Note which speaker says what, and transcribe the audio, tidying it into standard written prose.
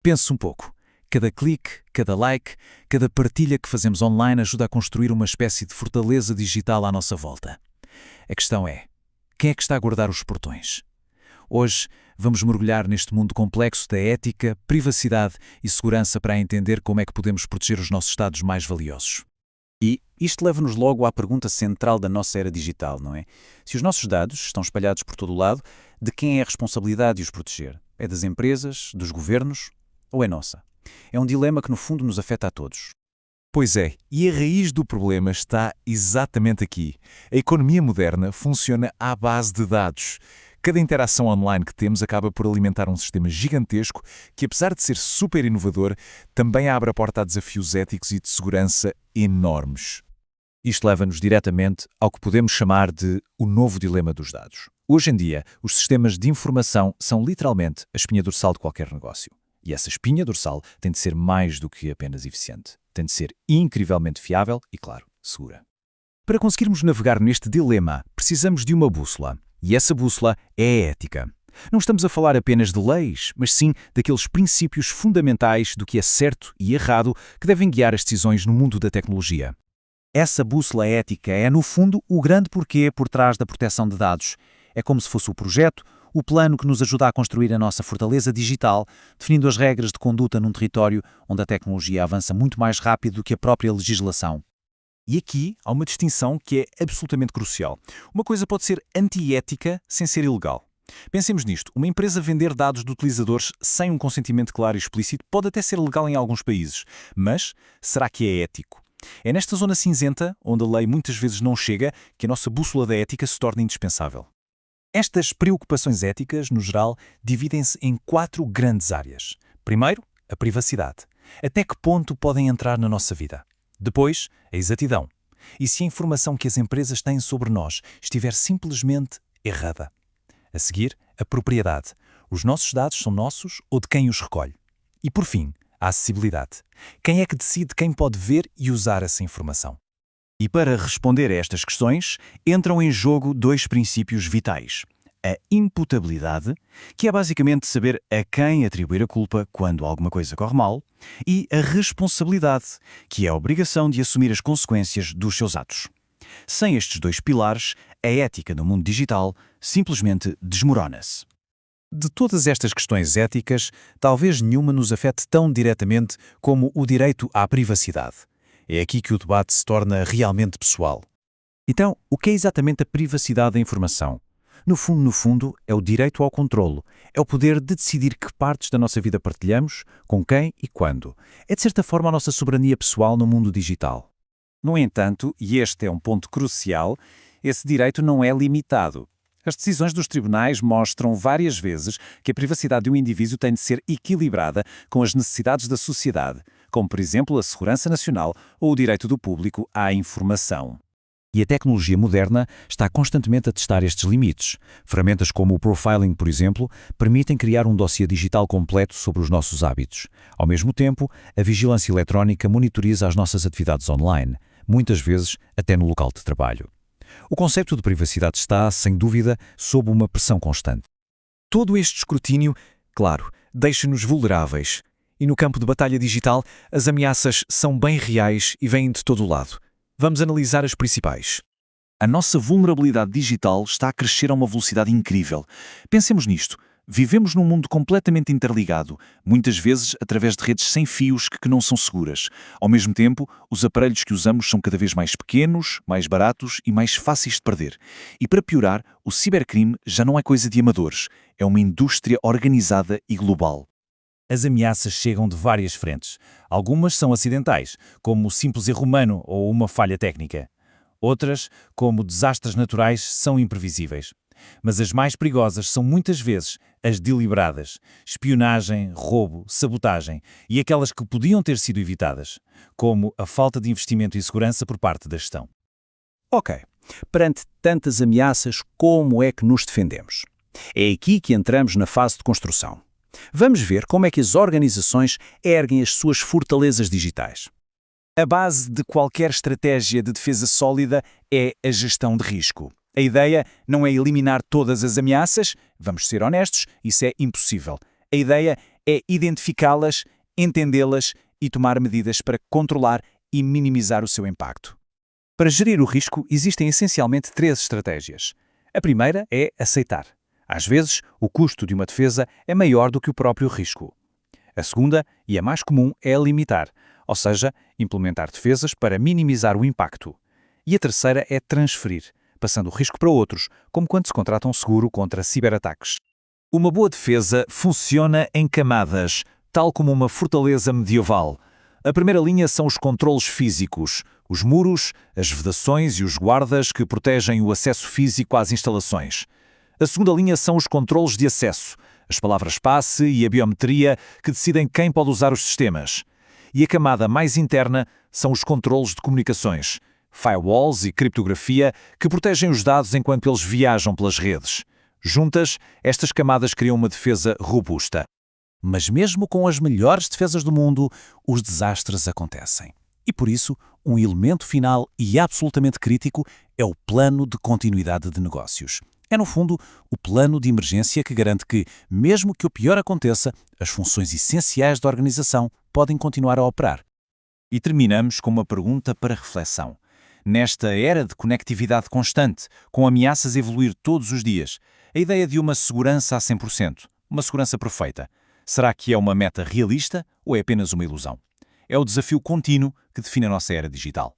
Speaker 1: Pense um pouco. Cada clique, cada like, cada partilha que fazemos online ajuda a construir uma espécie de fortaleza digital à nossa volta. A questão é, quem é que está a guardar os portões? Hoje, vamos mergulhar neste mundo complexo da ética, privacidade e segurança para entender como é que podemos proteger os nossos dados mais valiosos.
Speaker 2: E isto leva-nos logo à pergunta central da nossa era digital, não é? Se os nossos dados estão espalhados por todo o lado, de quem é a responsabilidade de os proteger? É das empresas, dos governos ou é nossa? É um dilema que no fundo nos afeta a todos.
Speaker 1: Pois é, e a raiz do problema está exatamente aqui. A economia moderna funciona à base de dados. Cada interação online que temos acaba por alimentar um sistema gigantesco que, apesar de ser super inovador, também abre a porta a desafios éticos e de segurança enormes. Isto leva-nos diretamente ao que podemos chamar de o novo dilema dos dados. Hoje em dia, os sistemas de informação são literalmente a espinha dorsal de qualquer negócio. E essa espinha dorsal tem de ser mais do que apenas eficiente. Tem de ser incrivelmente fiável e, claro, segura. Para conseguirmos navegar neste dilema, precisamos de uma bússola. E essa bússola é a ética. Não estamos a falar apenas de leis, mas sim daqueles princípios fundamentais do que é certo e errado que devem guiar as decisões no mundo da tecnologia. Essa bússola ética é, no fundo, o grande porquê por trás da proteção de dados. É como se fosse o projeto, o plano que nos ajuda a construir a nossa fortaleza digital, definindo as regras de conduta num território onde a tecnologia avança muito mais rápido do que a própria legislação. E aqui há uma distinção que é absolutamente crucial. Uma coisa pode ser antiética sem ser ilegal. Pensemos nisto, uma empresa vender dados de utilizadores sem um consentimento claro e explícito pode até ser legal em alguns países, mas será que é ético? É nesta zona cinzenta, onde a lei muitas vezes não chega, que a nossa bússola da ética se torna indispensável. Estas preocupações éticas, no geral, dividem-se em 4 grandes áreas. Primeiro, a privacidade. Até que ponto podem entrar na nossa vida? Depois, a exatidão. E se a informação que as empresas têm sobre nós estiver simplesmente errada? A seguir, a propriedade. Os nossos dados são nossos ou de quem os recolhe? E por fim, a acessibilidade. Quem é que decide quem pode ver e usar essa informação? E para responder a estas questões, entram em jogo 2 princípios vitais. A imputabilidade, que é basicamente saber a quem atribuir a culpa quando alguma coisa corre mal, e a responsabilidade, que é a obrigação de assumir as consequências dos seus atos. Sem estes 2 pilares, a ética no mundo digital simplesmente desmorona-se. De todas estas questões éticas, talvez nenhuma nos afete tão diretamente como o direito à privacidade. É aqui que o debate se torna realmente pessoal. Então, o que é exatamente a privacidade da informação? No fundo, é o direito ao controlo. É o poder de decidir que partes da nossa vida partilhamos, com quem e quando. É, de certa forma, a nossa soberania pessoal no mundo digital.
Speaker 2: No entanto, e este é um ponto crucial, esse direito não é limitado. As decisões dos tribunais mostram várias vezes que a privacidade de um indivíduo tem de ser equilibrada com as necessidades da sociedade, como, por exemplo, a segurança nacional ou o direito do público à informação.
Speaker 1: E a tecnologia moderna está constantemente a testar estes limites. Ferramentas como o profiling, por exemplo, permitem criar um dossiê digital completo sobre os nossos hábitos. Ao mesmo tempo, a vigilância eletrónica monitoriza as nossas atividades online, muitas vezes até no local de trabalho. O conceito de privacidade está, sem dúvida, sob uma pressão constante. Todo este escrutínio, claro, deixa-nos vulneráveis. E no campo de batalha digital, as ameaças são bem reais e vêm de todo o lado. Vamos analisar as principais. A nossa vulnerabilidade digital está a crescer a uma velocidade incrível. Pensemos nisto. Vivemos num mundo completamente interligado, muitas vezes através de redes sem fios que não são seguras. Ao mesmo tempo, os aparelhos que usamos são cada vez mais pequenos, mais baratos e mais fáceis de perder. E para piorar, o cibercrime já não é coisa de amadores, é uma indústria organizada e global. As ameaças chegam de várias frentes. Algumas são acidentais, como o simples erro humano ou uma falha técnica. Outras, como desastres naturais, são imprevisíveis. Mas as mais perigosas são muitas vezes as deliberadas, espionagem, roubo, sabotagem e aquelas que podiam ter sido evitadas, como a falta de investimento e segurança por parte da gestão. Ok, perante tantas ameaças, como é que nos defendemos? É aqui que entramos na fase de construção. Vamos ver como é que as organizações erguem as suas fortalezas digitais. A base de qualquer estratégia de defesa sólida é a gestão de risco. A ideia não é eliminar todas as ameaças, vamos ser honestos, isso é impossível. A ideia
Speaker 3: é identificá-las, entendê-las e tomar medidas para controlar e minimizar o seu impacto. Para gerir o risco, existem essencialmente 3 estratégias. A primeira é aceitar. Às vezes, o custo de uma defesa é maior do que o próprio risco. A segunda, e a mais comum, é limitar, ou seja, implementar defesas para minimizar o impacto. E a terceira é transferir, passando o risco para outros, como quando se contrata um seguro contra ciberataques.
Speaker 1: Uma boa defesa funciona em camadas, tal como uma fortaleza medieval. A primeira linha são os controlos físicos, os muros, as vedações e os guardas que protegem o acesso físico às instalações. A segunda linha são os controlos de acesso, as palavras-passe e a biometria que decidem quem pode usar os sistemas. E a camada mais interna são os controlos de comunicações, firewalls e criptografia que protegem os dados enquanto eles viajam pelas redes. Juntas, estas camadas criam uma defesa robusta. Mas mesmo com as melhores defesas do mundo, os desastres acontecem. E por isso, um elemento final e absolutamente crítico é o plano de continuidade de negócios. É, no fundo, o plano de emergência que garante que, mesmo que o pior aconteça, as funções essenciais da organização podem continuar a operar. E terminamos com uma pergunta para reflexão. Nesta era de conectividade constante, com ameaças a evoluir todos os dias, a ideia de uma segurança a 100%, uma segurança perfeita, será que é uma meta realista ou é apenas uma ilusão? É o desafio contínuo que define a nossa era digital.